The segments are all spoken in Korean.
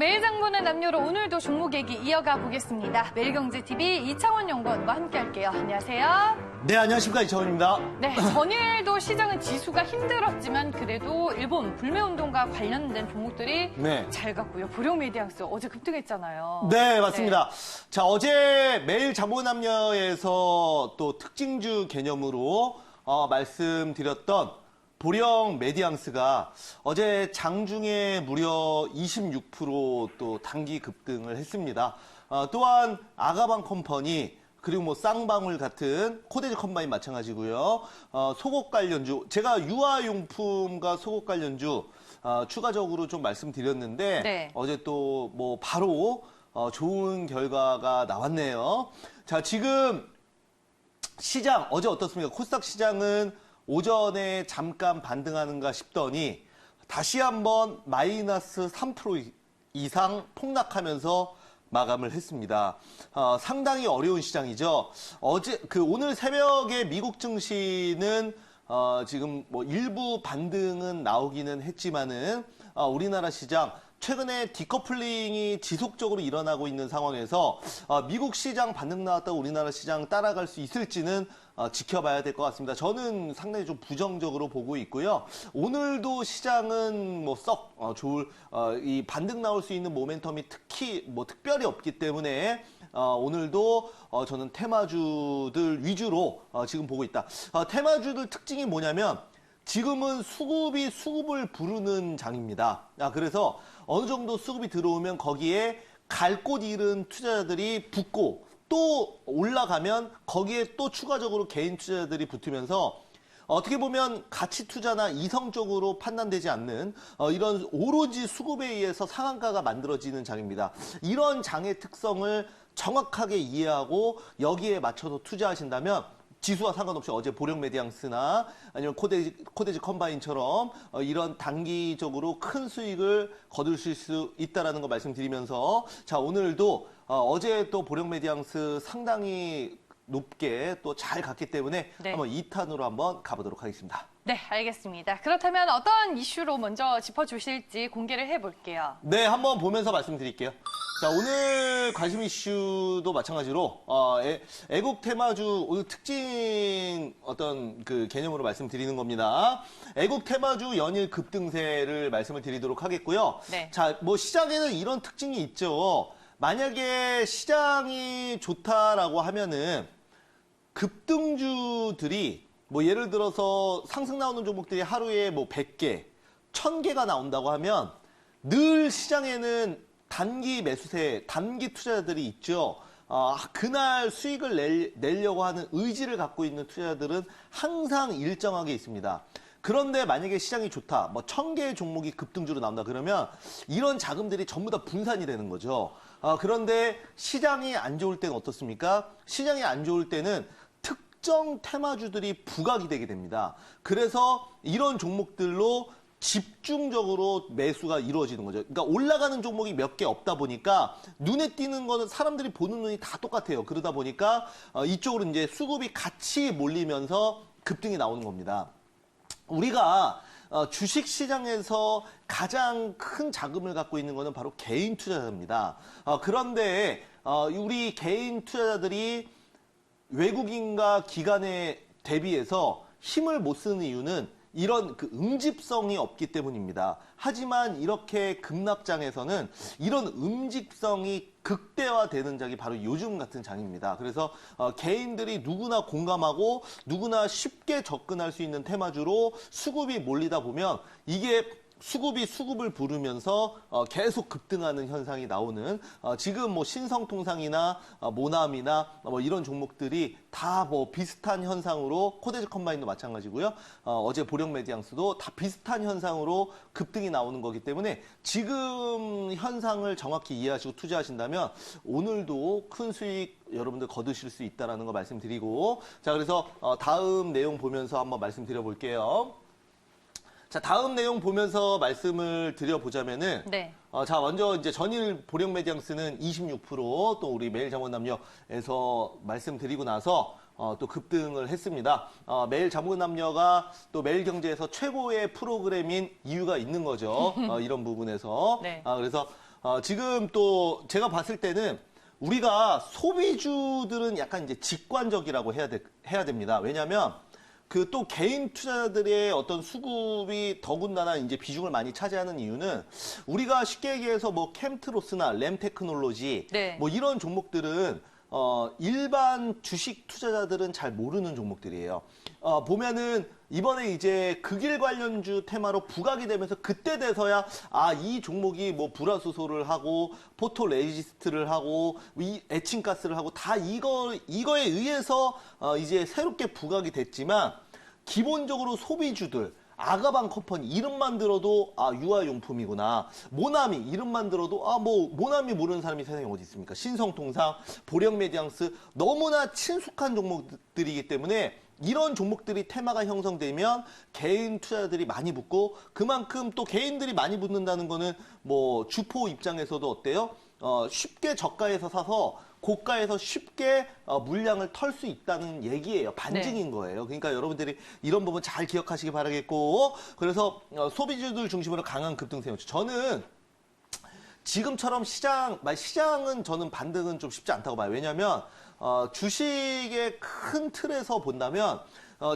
매일 장보는 남녀로 오늘도 종목 얘기 이어가 보겠습니다. 매일경제TV 이창원 연구원과 함께할게요. 안녕하세요. 네, 안녕하십니까. 이창원입니다. 네, 전일도 시장은 지수가 힘들었지만 그래도 일본 불매운동과 관련된 종목들이 잘 갔고요. 보령메디앙스 어제 급등했잖아요. 네, 맞습니다. 네. 자, 어제 매일 장보는 남녀에서 또 특징주 개념으로 말씀드렸던 보령 메디앙스가 어제 장중에 무려 26%또 단기 급등을 했습니다. 또한 아가방 컴퍼니 그리고 뭐 쌍방울 같은 코데지 컴바인 마찬가지고요. 속옷 관련주 제가 유아용품과 속옷 관련주 추가적으로 좀 말씀드렸는데 어제 또 뭐 바로 좋은 결과가 나왔네요. 자, 지금 시장 어제 어떻습니까? 코스닥 시장은 오전에 잠깐 반등하는가 싶더니 다시 한번 마이너스 3% 이상 폭락하면서 마감을 했습니다. 상당히 어려운 시장이죠. 오늘 새벽에 미국 증시는 지금 뭐 일부 반등은 나오기는 했지만은 우리나라 시장 최근에 디커플링이 지속적으로 일어나고 있는 상황에서 미국 시장 반등 나왔다고 우리나라 시장 따라갈 수 있을지는 지켜봐야 될 것 같습니다. 저는 상당히 좀 부정적으로 보고 있고요. 오늘도 시장은 뭐 썩 좋을 이 반등 나올 수 있는 모멘텀이 특별히 없기 때문에 오늘도 저는 테마주들 위주로 지금 보고 있다. 테마주들 특징이 뭐냐면 지금은 수급이 수급을 부르는 장입니다. 그래서 어느 정도 수급이 들어오면 거기에 갈 곳 잃은 투자자들이 붙고 또 올라가면 거기에 또 추가적으로 개인 투자자들이 붙으면서 어떻게 보면 가치 투자나 이성적으로 판단되지 않는 이런 오로지 수급에 의해서 상한가가 만들어지는 장입니다. 이런 장의 특성을 정확하게 이해하고 여기에 맞춰서 투자하신다면 지수와 상관없이 어제 보령 메디앙스나 아니면 코데지 컴바인처럼 이런 단기적으로 큰 수익을 거두실 수 있다는 거 말씀드리면서 자, 오늘도 어제 또 보령 메디앙스 상당히 높게 또 잘 갔기 때문에 한번 2탄으로 한번 가보도록 하겠습니다. 네, 알겠습니다. 그렇다면 어떤 이슈로 먼저 짚어주실지 공개를 해볼게요. 네, 한번 보면서 말씀드릴게요. 자, 오늘 관심 이슈도 마찬가지로 애국 테마주 오늘 특징 어떤 그 개념으로 말씀드리는 겁니다. 애국 테마주 연일 급등세를 말씀을 드리도록 하겠고요. 자, 뭐 시장에는 이런 특징이 있죠. 만약에 시장이 좋다라고 하면은 급등주들이 뭐 예를 들어서 상승 나오는 종목들이 하루에 뭐 100개, 1000개가 나온다고 하면 늘 시장에는 단기 매수세, 단기 투자자들이 있죠. 그날 수익을 내려고 하는 의지를 갖고 있는 투자자들은 항상 일정하게 있습니다. 그런데 만약에 시장이 좋다, 뭐 1000개의 종목이 급등주로 나온다 그러면 이런 자금들이 전부 다 분산이 되는 거죠. 그런데 시장이 안 좋을 때는 어떻습니까? 시장이 안 좋을 때는 특정 테마주들이 부각이 되게 됩니다. 그래서 이런 종목들로 집중적으로 매수가 이루어지는 거죠. 그러니까 올라가는 종목이 몇 개 없다 보니까 눈에 띄는 거는 사람들이 보는 눈이 다 똑같아요. 그러다 보니까 이쪽으로 이제 수급이 같이 몰리면서 급등이 나오는 겁니다. 우리가 주식시장에서 가장 큰 자금을 갖고 있는 것은 바로 개인 투자자입니다. 그런데 우리 개인 투자자들이 외국인과 기관에 대비해서 힘을 못 쓰는 이유는 이런 그 응집성이 없기 때문입니다. 하지만 이렇게 급락장에서는 이런 응집성이 극대화되는 장이 바로 요즘 같은 장입니다. 그래서 개인들이 누구나 공감하고 누구나 쉽게 접근할 수 있는 테마주로 수급이 몰리다 보면 이게 수급이 수급을 부르면서 계속 급등하는 현상이 나오는 지금 뭐 신성통상이나 모남이나 뭐 이런 종목들이 다 뭐 비슷한 현상으로 코데지 컴바인도 마찬가지고요. 어제 보령 메디앙스도 다 비슷한 현상으로 급등이 나오는 거기 때문에 지금 현상을 정확히 이해하시고 투자하신다면 오늘도 큰 수익 여러분들 거두실 수 있다는 거 말씀드리고 자, 그래서 다음 내용 보면서 한번 말씀드려 볼게요. 자, 다음 내용 보면서 말씀을 드려보자면은, 자, 먼저 이제 전일 보령 메디앙스는 26%, 또 우리 매일 장원 남녀에서 말씀드리고 나서, 또 급등을 했습니다. 매일 장원 남녀가 또 매일 경제에서 최고의 프로그램인 이유가 있는 거죠. 이런 부분에서. 그래서, 지금 또 제가 봤을 때는 우리가 소비주들은 약간 이제 직관적이라고 해야 됩니다. 왜냐하면 그 또 개인 투자자들의 어떤 수급이 더군다나 이제 비중을 많이 차지하는 이유는 우리가 쉽게 얘기해서 뭐 캠트로스나 램테크놀로지 네. 뭐 이런 종목들은 일반 주식 투자자들은 잘 모르는 종목들이에요. 보면은 이번에 이제 극일 관련주 테마로 부각이 되면서 그때 돼서야 이 종목이 뭐 불화수소를 하고 포토 레지스트를 하고 이 에칭가스를 하고 다 이거에 의해서 이제 새롭게 부각이 됐지만 기본적으로 소비주들 아가방 컴퍼니 이름만 들어도 유아용품이구나. 모나미 이름만 들어도 뭐 모나미 모르는 사람이 세상에 어디 있습니까? 신성통상, 보령메디앙스 너무나 친숙한 종목들이기 때문에 이런 종목들이 테마가 형성되면 개인 투자자들이 많이 붙고 그만큼 또 개인들이 많이 붙는다는 거는 뭐 주포 입장에서도 어때요? 쉽게 저가에서 사서 고가에서 쉽게 물량을 털 수 있다는 얘기예요. 반증인 거예요. 그러니까 여러분들이 이런 부분 잘 기억하시기 바라겠고 그래서 소비주들 중심으로 강한 급등세. 저는 지금처럼 시장은 저는 반등은 좀 쉽지 않다고 봐요. 왜냐하면 주식의 큰 틀에서 본다면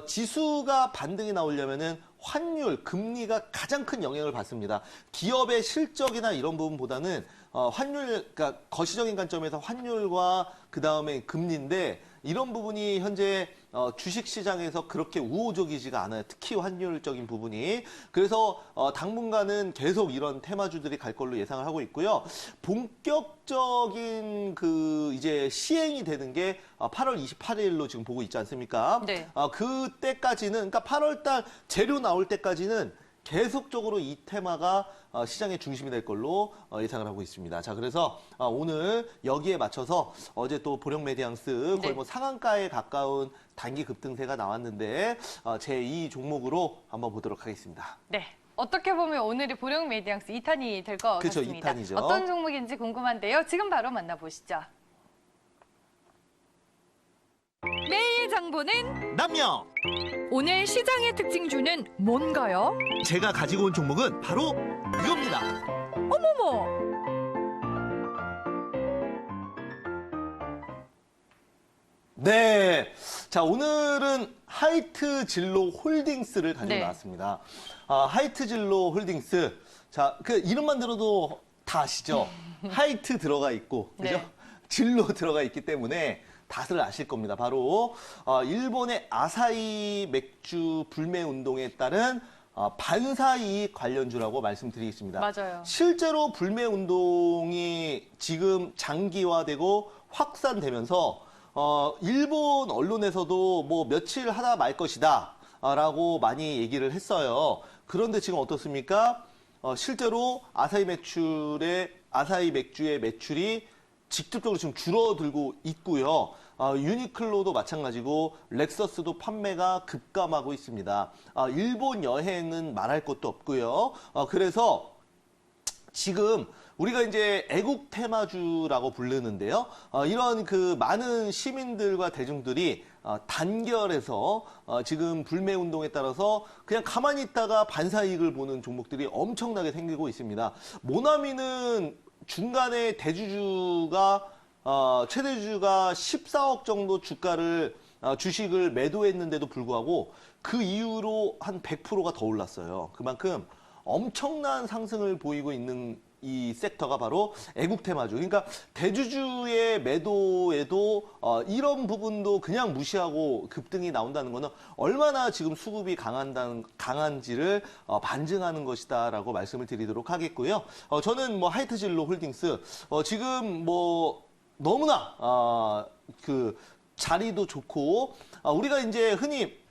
지수가 반등이 나오려면은 환율, 금리가 가장 큰 영향을 받습니다. 기업의 실적이나 이런 부분보다는 환율, 그러니까 거시적인 관점에서 환율과 그 다음에 금리인데 이런 부분이 현재 주식 시장에서 그렇게 우호적이지가 않아요. 특히 환율적인 부분이. 그래서 당분간은 계속 이런 테마주들이 갈 걸로 예상을 하고 있고요. 본격적인 그 이제 시행이 되는 게 8월 28일로 지금 보고 있지 않습니까? 네. 그때까지는 그러니까 8월 달 재료 나올 때까지는 계속적으로 이 테마가 시장의 중심이 될 걸로 예상을 하고 있습니다. 자, 그래서 오늘 여기에 맞춰서 어제 또 보령메디앙스 거의 뭐 상한가에 가까운 단기 급등세가 나왔는데 제2 종목으로 한번 보도록 하겠습니다. 네. 어떻게 보면 오늘이 보령메디앙스 2탄이 될 것 그렇죠, 같습니다. 2탄이죠. 어떤 종목인지 궁금한데요. 지금 바로 만나보시죠. 매일 장보는 남녀! 오늘 시장의 특징주는 뭔가요? 제가 가지고 온 종목은 바로 이겁니다. 어머머! 네. 자, 오늘은 하이트 진로 홀딩스를 가지고 나왔습니다. 하이트 진로 홀딩스. 자, 그 이름만 들어도 다 아시죠? 하이트 들어가 있고, 그죠? 네. 진로 들어가 있기 때문에 다들 아실 겁니다. 바로 일본의 아사히 맥주 불매 운동에 따른 반사이익 관련주라고 말씀드리겠습니다. 맞아요. 실제로 불매 운동이 지금 장기화되고 확산되면서 일본 언론에서도 뭐 며칠 하다 말 것이다 라고 많이 얘기를 했어요. 그런데 지금 어떻습니까? 실제로 아사히 맥주의 매출이 직접적으로 지금 줄어들고 있고요. 유니클로도 마찬가지고 렉서스도 판매가 급감하고 있습니다. 일본 여행은 말할 것도 없고요. 그래서 지금 우리가 이제 애국 테마주라고 부르는데요. 이런 그 많은 시민들과 대중들이 단결해서 지금 불매 운동에 따라서 그냥 가만히 있다가 반사이익을 보는 종목들이 엄청나게 생기고 있습니다. 모나미는 중간에 대주주가 최대주주가 14억 정도 주식을 매도했는데도 불구하고 그 이후로 한 100%가 더 올랐어요. 그만큼 엄청난 상승을 보이고 있는 이 섹터가 바로 애국 테마주. 그러니까 대주주의 매도에도 이런 부분도 그냥 무시하고 급등이 나온다는 것은 얼마나 지금 수급이 강한지를 반증하는 것이다라고 말씀을 드리도록 하겠고요. 저는 뭐 하이트진로 홀딩스 지금 뭐 너무나 그 자리도 좋고 우리가 이제 흔히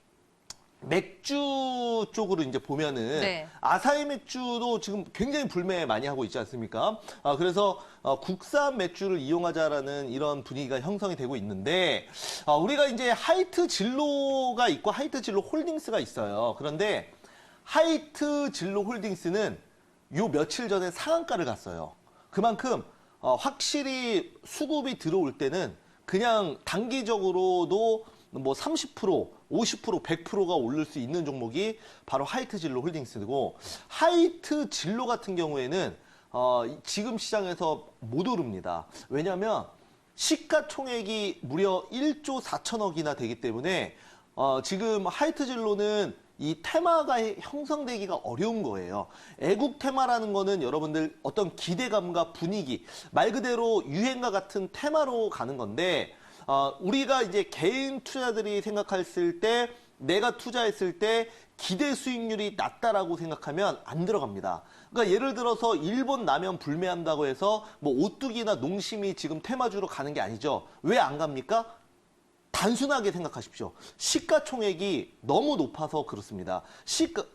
맥주 쪽으로 이제 보면은 네. 아사히 맥주도 지금 굉장히 불매 많이 하고 있지 않습니까? 그래서 국산 맥주를 이용하자라는 이런 분위기가 형성이 되고 있는데 우리가 이제 하이트 진로가 있고 하이트 진로 홀딩스가 있어요. 그런데 하이트 진로 홀딩스는 요 며칠 전에 상한가를 갔어요. 그만큼 확실히 수급이 들어올 때는 그냥 단기적으로도 뭐 30%, 50%, 100%가 오를 수 있는 종목이 바로 하이트 진로 홀딩스고 하이트 진로 같은 경우에는 지금 시장에서 못 오릅니다. 왜냐하면 시가총액이 무려 1조 4천억이나 되기 때문에 지금 하이트 진로는 이 테마가 형성되기가 어려운 거예요. 애국 테마라는 거는 여러분들 어떤 기대감과 분위기, 말 그대로 유행과 같은 테마로 가는 건데 우리가 이제 개인 투자들이 생각했을 때 내가 투자했을 때 기대 수익률이 낮다라고 생각하면 안 들어갑니다. 그러니까 예를 들어서 일본 라면 불매한다고 해서 뭐 오뚜기나 농심이 지금 테마주로 가는 게 아니죠. 왜 안 갑니까? 단순하게 생각하십시오. 시가총액이 너무 높아서 그렇습니다.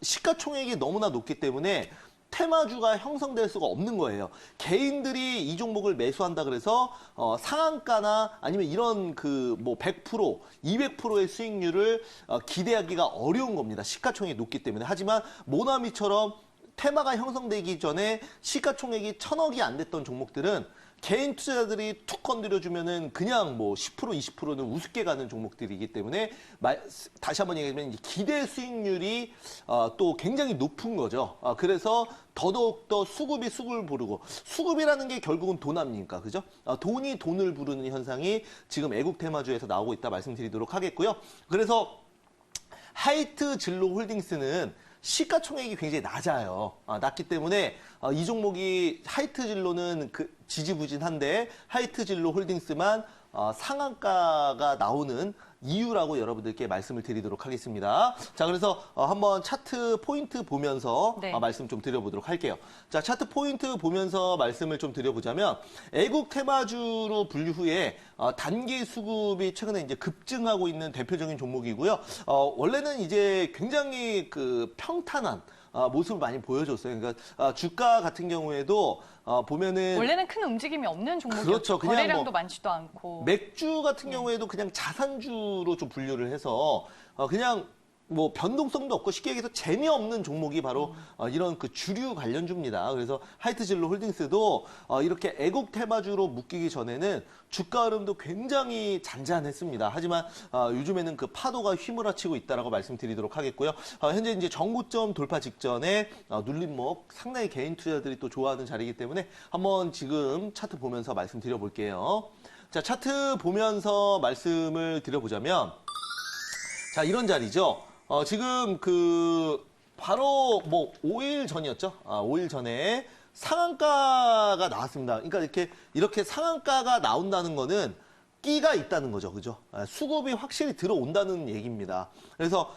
시가총액이 너무나 높기 때문에 테마주가 형성될 수가 없는 거예요. 개인들이 이 종목을 매수한다 그래서 상한가나 아니면 이런 그 뭐 100%, 200%의 수익률을 기대하기가 어려운 겁니다. 시가총액이 높기 때문에. 하지만 모나미처럼 테마가 형성되기 전에 시가총액이 1,000억이 안 됐던 종목들은 개인 투자자들이 툭 건드려주면은 그냥 뭐 10%, 20%는 우습게 가는 종목들이기 때문에 다시 한번 얘기하면 기대 수익률이 또 굉장히 높은 거죠. 그래서 더더욱더 수급이 수급을 부르고 수급이라는 게 결국은 돈 아닙니까? 그죠? 돈이 돈을 부르는 현상이 지금 애국 테마주에서 나오고 있다 말씀드리도록 하겠고요. 그래서 하이트 진로 홀딩스는 시가총액이 굉장히 낮아요. 낮기 때문에 이 종목이 하이트 진로는 지지부진한데 하이트 진로 홀딩스만 상한가가 나오는 이유라고 여러분들께 말씀을 드리도록 하겠습니다. 자, 그래서 한번 차트 포인트 보면서 네. 말씀 좀 드려보도록 할게요. 자, 차트 포인트 보면서 말씀을 좀 드려보자면 애국 테마주로 분류 후에 단기 수급이 최근에 이제 급증하고 있는 대표적인 종목이고요. 원래는 이제 굉장히 그 평탄한 모습을 많이 보여줬어요. 그러니까 주가 같은 경우에도 보면은 원래는 큰 움직임이 없는 종목이었죠. 그렇죠. 그냥 거래량도 뭐 많지도 않고. 맥주 같은 경우에도 그냥 자산주로 좀 분류를 해서 그냥 뭐 변동성도 없고 쉽게 얘기해서 재미없는 종목이 바로 이런 그 주류 관련주입니다. 그래서 하이트 진로 홀딩스도 이렇게 애국 테마주로 묶이기 전에는 주가 흐름도 굉장히 잔잔했습니다. 하지만 요즘에는 그 파도가 휘몰아치고 있다라고 말씀드리도록 하겠고요. 현재 이제 정고점 돌파 직전에 눌림목 상당히 개인 투자들이 또 좋아하는 자리이기 때문에 한번 지금 차트 보면서 말씀드려볼게요. 자, 차트 보면서 말씀을 드려보자면 자, 이런 자리죠. 지금 바로 뭐 5일 전이었죠. 5일 전에 상한가가 나왔습니다. 그러니까 이렇게 상한가가 나온다는 거는 끼가 있다는 거죠. 그죠? 수급이 확실히 들어온다는 얘기입니다. 그래서,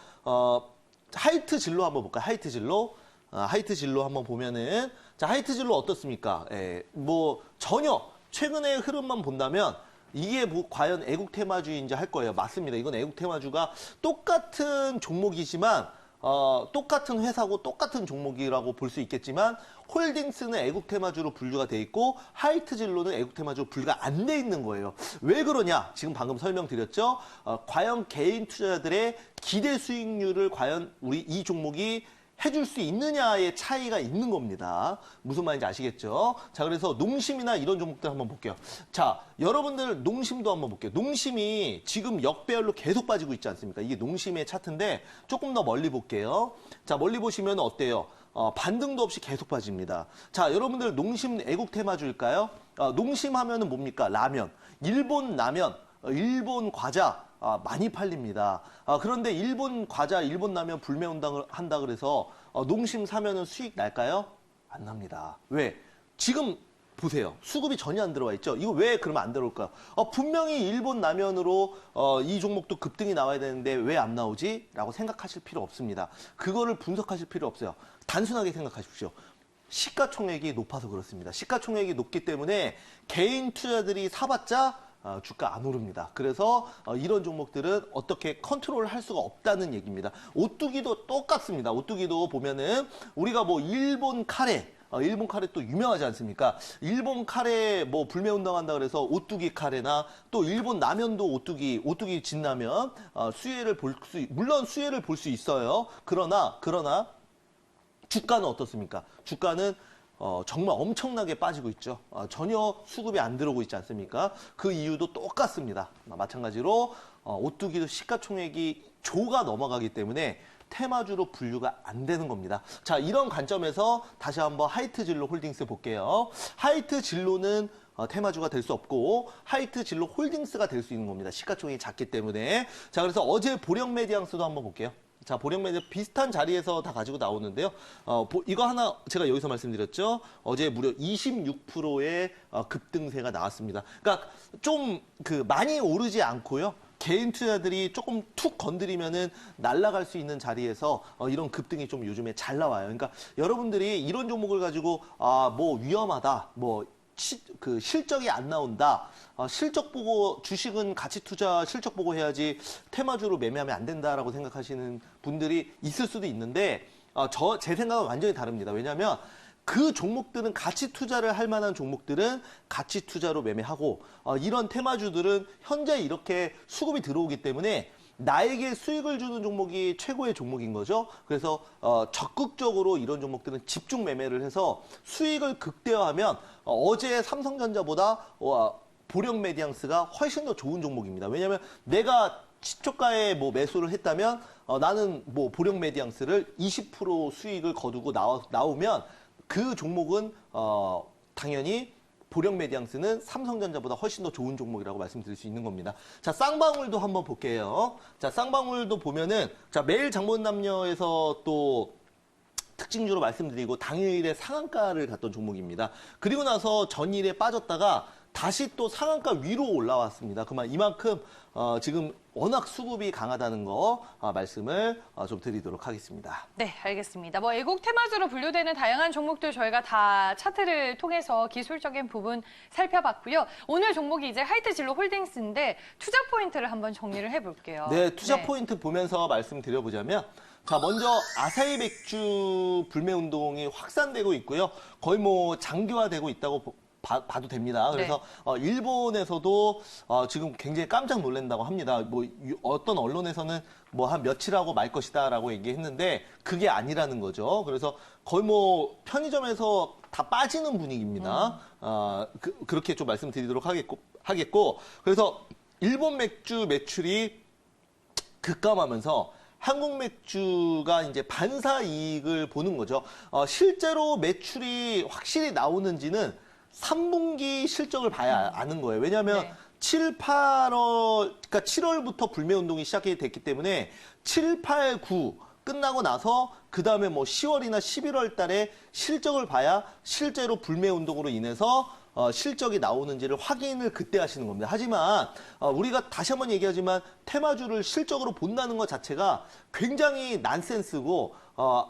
하이트 진로 한번 볼까요? 하이트 진로. 하이트 진로 한번 보면은, 자, 하이트 진로 어떻습니까? 뭐, 전혀, 최근의 흐름만 본다면, 이게 뭐 과연 애국 테마주인지 할 거예요. 맞습니다. 이건 애국 테마주가 똑같은 종목이지만 똑같은 회사고 똑같은 종목이라고 볼 수 있겠지만 홀딩스는 애국 테마주로 분류가 돼 있고 하이트 진로는 애국 테마주로 분류가 안 돼 있는 거예요. 왜 그러냐? 지금 방금 설명드렸죠. 과연 개인 투자자들의 기대 수익률을 과연 우리 이 종목이 해줄 수 있느냐의 차이가 있는 겁니다. 무슨 말인지 아시겠죠? 자, 그래서 농심이나 이런 종목들 한번 볼게요. 자, 여러분들 농심도 한번 볼게요. 농심이 지금 역배열로 계속 빠지고 있지 않습니까? 이게 농심의 차트인데 조금 더 멀리 볼게요. 자, 멀리 보시면 어때요? 반등도 없이 계속 빠집니다. 자, 여러분들 농심 애국 테마주일까요? 농심 하면은 뭡니까? 라면. 일본 라면, 일본 과자. 많이 팔립니다. 그런데 일본 과자, 일본 라면 불매한다 그래서 농심 사면은 수익 날까요? 안 납니다. 왜? 지금 보세요. 수급이 전혀 안 들어와 있죠? 이거 왜 그러면 안 들어올까요? 분명히 일본 라면으로 이 종목도 급등이 나와야 되는데 왜 안 나오지? 라고 생각하실 필요 없습니다. 그거를 분석하실 필요 없어요. 단순하게 생각하십시오. 시가총액이 높아서 그렇습니다. 시가총액이 높기 때문에 개인 투자들이 사봤자 주가 안 오릅니다. 그래서 이런 종목들은 어떻게 컨트롤을 할 수가 없다는 얘기입니다. 오뚜기도 똑같습니다. 오뚜기도 보면은 우리가 뭐 일본 카레 또 유명하지 않습니까? 일본 카레 뭐 불매운동한다 그래서 오뚜기 카레나 또 일본 라면도 오뚜기 진라면 물론 수혜를 볼 수 있어요. 그러나 주가는 어떻습니까? 주가는 정말 엄청나게 빠지고 있죠. 전혀 수급이 안 들어오고 있지 않습니까? 그 이유도 똑같습니다. 마찬가지로 오뚜기도 시가총액이 조가 넘어가기 때문에 테마주로 분류가 안 되는 겁니다. 자, 이런 관점에서 다시 한번 하이트 진로 홀딩스 볼게요. 하이트 진로는 테마주가 될 수 없고 하이트 진로 홀딩스가 될 수 있는 겁니다. 시가총액이 작기 때문에. 자, 그래서 어제 보령 메디앙스도 한번 볼게요. 자, 보령 메디앙스 비슷한 자리에서 다 가지고 나오는데요. 이거 하나 제가 여기서 말씀드렸죠. 어제 무려 26%의 급등세가 나왔습니다. 그러니까 좀 많이 오르지 않고요. 개인 투자들이 조금 툭 건드리면은 날아갈 수 있는 자리에서 이런 급등이 좀 요즘에 잘 나와요. 그러니까 여러분들이 이런 종목을 가지고 뭐 위험하다, 뭐 실적이 안 나온다. 실적 보고 주식은 가치 투자 실적 보고 해야지 테마주로 매매하면 안 된다라고 생각하시는 분들이 있을 수도 있는데 제 생각은 완전히 다릅니다. 왜냐하면 그 종목들은 가치 투자를 할 만한 종목들은 가치 투자로 매매하고 이런 테마주들은 현재 이렇게 수급이 들어오기 때문에 나에게 수익을 주는 종목이 최고의 종목인 거죠. 그래서 적극적으로 이런 종목들은 집중 매매를 해서 수익을 극대화하면 어제 삼성전자보다 보령 메디앙스가 훨씬 더 좋은 종목입니다. 왜냐하면 내가 시초가에 뭐 매수를 했다면 나는 뭐 보령 메디앙스를 20% 수익을 거두고 나오면 그 종목은 당연히 보령 메디앙스는 삼성전자보다 훨씬 더 좋은 종목이라고 말씀드릴 수 있는 겁니다. 자, 쌍방울도 한번 볼게요. 자, 쌍방울도 보면은 자, 매일 장본남녀에서 또 특징주로 말씀드리고 당일에 상한가를 갔던 종목입니다. 그리고 나서 전일에 빠졌다가 다시 또 상한가 위로 올라왔습니다. 이만큼 지금 워낙 수급이 강하다는 거 말씀을 좀 드리도록 하겠습니다. 네, 알겠습니다. 뭐 애국 테마주로 분류되는 다양한 종목들 저희가 다 차트를 통해서 기술적인 부분 살펴봤고요. 오늘 종목이 이제 하이트 진로 홀딩스인데 투자 포인트를 한번 정리를 해볼게요. 네, 투자 포인트 보면서 말씀드려보자면 자, 먼저 아사히 맥주 불매 운동이 확산되고 있고요. 거의 뭐 장기화되고 있다고 봐도 됩니다. 그래서 일본에서도 지금 굉장히 깜짝 놀란다고 합니다. 뭐 어떤 언론에서는 뭐 한 며칠하고 말 것이다라고 얘기했는데 그게 아니라는 거죠. 그래서 거의 뭐 편의점에서 다 빠지는 분위기입니다. 그렇게 좀 말씀드리도록 하겠고 그래서 일본 맥주 매출이 급감하면서 한국 맥주가 이제 반사 이익을 보는 거죠. 실제로 매출이 확실히 나오는지는 3분기 실적을 봐야 아는 거예요. 왜냐하면 7, 8월, 그러니까 7월부터 불매 운동이 시작이 됐기 때문에 7, 8, 9 끝나고 나서 그 다음에 뭐 10월이나 11월 달에 실적을 봐야 실제로 불매 운동으로 인해서 실적이 나오는지를 확인을 그때 하시는 겁니다. 하지만 우리가 다시 한번 얘기하지만 테마주를 실적으로 본다는 것 자체가 굉장히 난센스고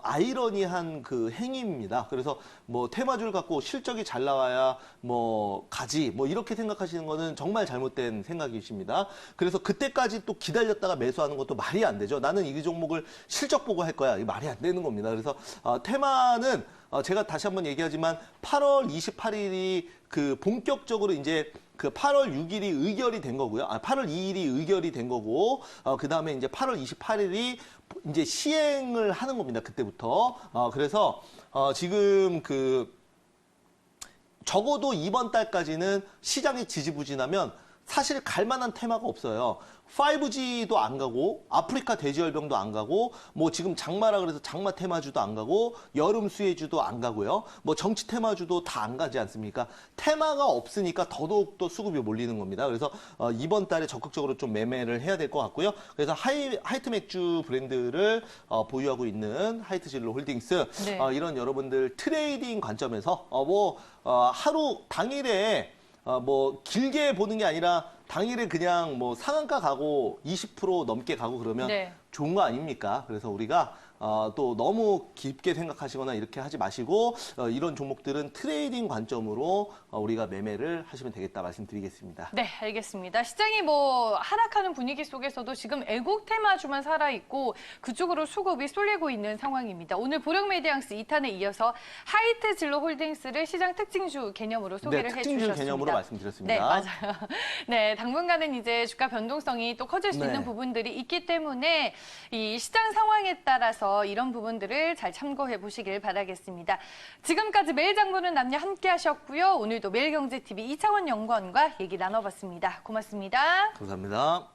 아이러니한 그 행위입니다. 그래서 뭐 테마주를 갖고 실적이 잘 나와야 뭐 가지 뭐 이렇게 생각하시는 거는 정말 잘못된 생각이십니다. 그래서 그때까지 또 기다렸다가 매수하는 것도 말이 안 되죠. 나는 이 종목을 실적 보고 할 거야. 이 말이 안 되는 겁니다. 그래서 테마는 제가 다시 한번 얘기하지만 8월 28일이 그 본격적으로 이제 그 8월 6일이 의결이 된 거고요. 8월 2일이 의결이 된 거고, 그 다음에 이제 8월 28일이 이제 시행을 하는 겁니다. 그때부터. 그래서, 지금 적어도 이번 달까지는 시장이 지지부진하면 사실 갈 만한 테마가 없어요. 5G도 안 가고 아프리카 돼지열병도 안 가고 뭐 지금 장마라 그래서 장마 테마주도 안 가고 여름 수혜주도 안 가고요. 뭐 정치 테마주도 다 안 가지 않습니까? 테마가 없으니까 더더욱 또 수급이 몰리는 겁니다. 그래서 이번 달에 적극적으로 좀 매매를 해야 될 것 같고요. 그래서 하이트 맥주 브랜드를 보유하고 있는 하이트 진로 홀딩스 이런 여러분들 트레이딩 관점에서 하루 당일에 뭐 길게 보는 게 아니라 당일에 그냥 뭐 상한가 가고 20% 넘게 가고 그러면 좋은 거 아닙니까? 그래서 우리가 또 너무 깊게 생각하시거나 이렇게 하지 마시고 이런 종목들은 트레이딩 관점으로 우리가 매매를 하시면 되겠다 말씀드리겠습니다. 네, 알겠습니다. 시장이 뭐 하락하는 분위기 속에서도 지금 애국 테마주만 살아있고 그쪽으로 수급이 쏠리고 있는 상황입니다. 오늘 보령 메디앙스 2탄에 이어서 하이트 진로 홀딩스를 시장 특징주 개념으로 소개를 해주셨습니다. 특징주 개념으로 말씀드렸습니다. 네, 맞아요. 네, 당분간은 이제 주가 변동성이 또 커질 수 있는 부분들이 있기 때문에 이 시장 상황에 따라서 이런 부분들을 잘 참고해 보시길 바라겠습니다. 지금까지 매일 장보는 남녀 함께 하셨고요. 오늘도 매일경제TV 이창원 연구원과 얘기 나눠봤습니다. 고맙습니다. 감사합니다.